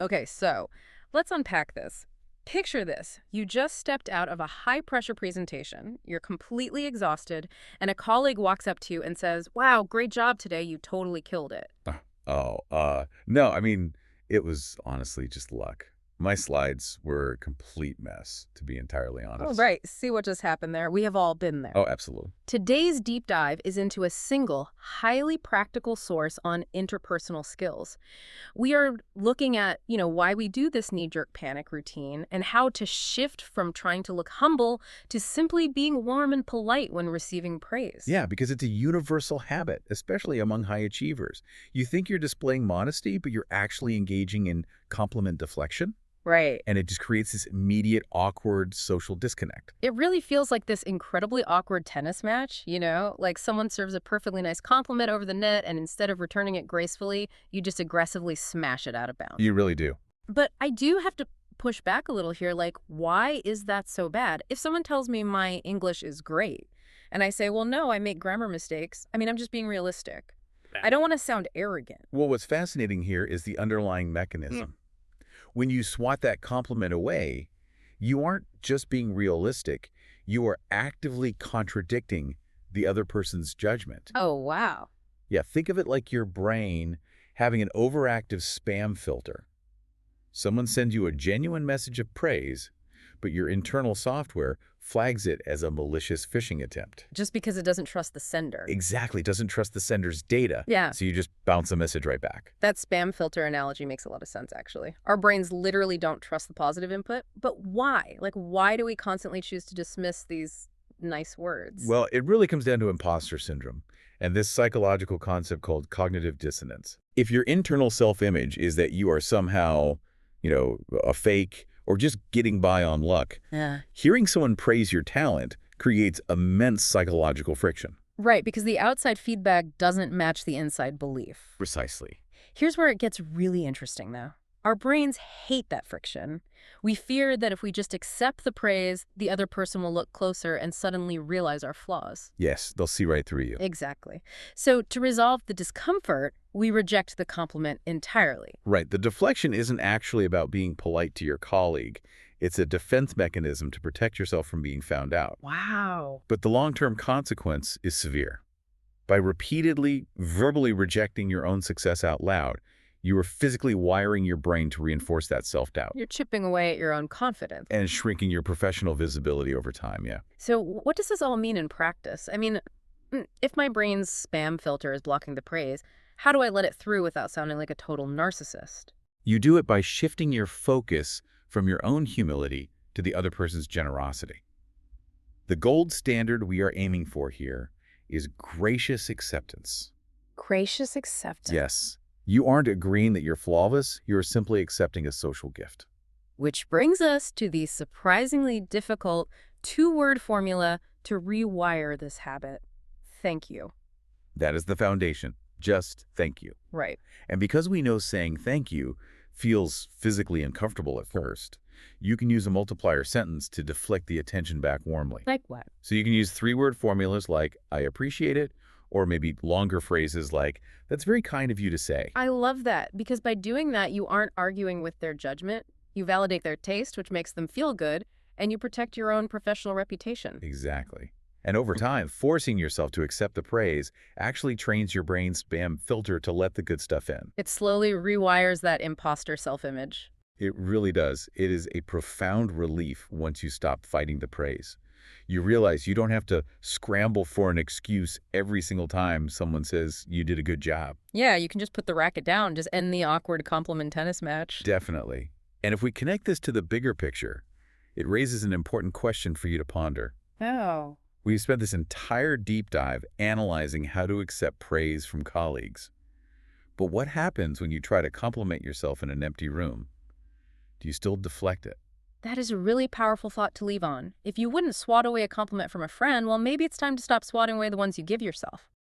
Okay, so let's unpack this. Picture this. You just stepped out of a high-pressure presentation, you're completely exhausted, and a colleague walks up to you and says, "Wow, great job today, you totally killed it." No, I mean, it was honestly just luck. My slides were a complete mess, to be entirely Oh, honest. right. See what just happened there? We have all been there. Oh, absolutely. Today's deep dive is into a single, highly practical source on interpersonal skills. We are looking at, why we do this knee-jerk panic routine and how to shift from trying to look humble to simply being warm and polite when receiving praise. Yeah, because it's a universal habit, especially among high achievers. You think you're displaying modesty, but you're actually engaging in compliment deflection, Right. and it just creates this immediate, awkward social disconnect. It really feels like this incredibly awkward tennis match, like someone serves a perfectly nice compliment over the net and instead of returning it gracefully, you just aggressively smash it out of bounds. You really do. But I do have to push back a little here. Like, why is that so bad? If someone tells me my English is great and I say, well, no, I make grammar mistakes, I'm just being realistic. I don't want to sound arrogant. Well, what's fascinating here is the underlying mechanism. When you swat that compliment away, you aren't just being realistic, you are actively contradicting the other person's judgment. Oh, wow. Yeah, think of it like your brain having an overactive spam filter. Someone sends you a genuine message of praise, but your internal software flags it as a malicious phishing attempt. Just because it doesn't trust the sender. Exactly, doesn't trust the sender's data, Yeah. so you just bounce a message right back. That spam filter analogy makes a lot of sense, actually. Our brains literally don't trust the positive input. But why? Like, why do we constantly choose to dismiss these nice words? Well, it really comes down to imposter syndrome and this psychological concept called cognitive dissonance. If your internal self-image is that you are somehow, a fake or just getting by on luck, Yeah. hearing someone praise your talent creates immense psychological friction. Right, because the outside feedback doesn't match the inside belief. Precisely. Here's where it gets really interesting, though. Our brains hate that friction. We fear that if we just accept the praise, the other person will look closer and suddenly realize our flaws. Yes, they'll see right through you. Exactly. So to resolve the discomfort, we reject the compliment entirely. Right. The deflection isn't actually about being polite to your colleague. It's a defense mechanism to protect yourself from being found out. Wow. But the long-term consequence is severe. By repeatedly, verbally rejecting your own success out loud, you are physically wiring your brain to reinforce that self-doubt You're chipping away at your own confidence. and shrinking your professional visibility over time, yeah. So what does this all mean in practice? If my brain's spam filter is blocking the praise, how do I let it through without sounding like a total narcissist? You do it by shifting your focus from your own humility to the other person's generosity. The gold standard we are aiming for here is gracious acceptance. Gracious acceptance. Yes, you aren't agreeing that you're flawless, you're simply accepting a social gift. Which brings us to the surprisingly difficult two-word formula to rewire this habit. Thank you. That is the foundation. Just thank you. Right. And because we know saying thank you feels physically uncomfortable at first, you can use a multiplier sentence to deflect the attention back warmly. Like what? So you can use three-word formulas like, I appreciate it, or maybe longer phrases like, that's very kind of you to say. I love that, because by doing that, you aren't arguing with their judgment. You validate their taste, which makes them feel good, and you protect your own professional reputation. Exactly. And over time, forcing yourself to accept the praise actually trains your brain's spam filter to let the good stuff in. It slowly rewires that imposter self-image. It really does. It is a profound relief once you stop fighting the praise. You realize you don't have to scramble for an excuse every single time someone says you did a good job. Yeah, you can just put the racket down, just end the awkward compliment tennis match. Definitely. And if we connect this to the bigger picture, it raises an important question for you to ponder. Oh. We've spent this entire deep dive analyzing how to accept praise from colleagues. But what happens when you try to compliment yourself in an empty room? Do you still deflect it? That is a really powerful thought to leave on. If you wouldn't swat away a compliment from a friend, well, maybe it's time to stop swatting away the ones you give yourself.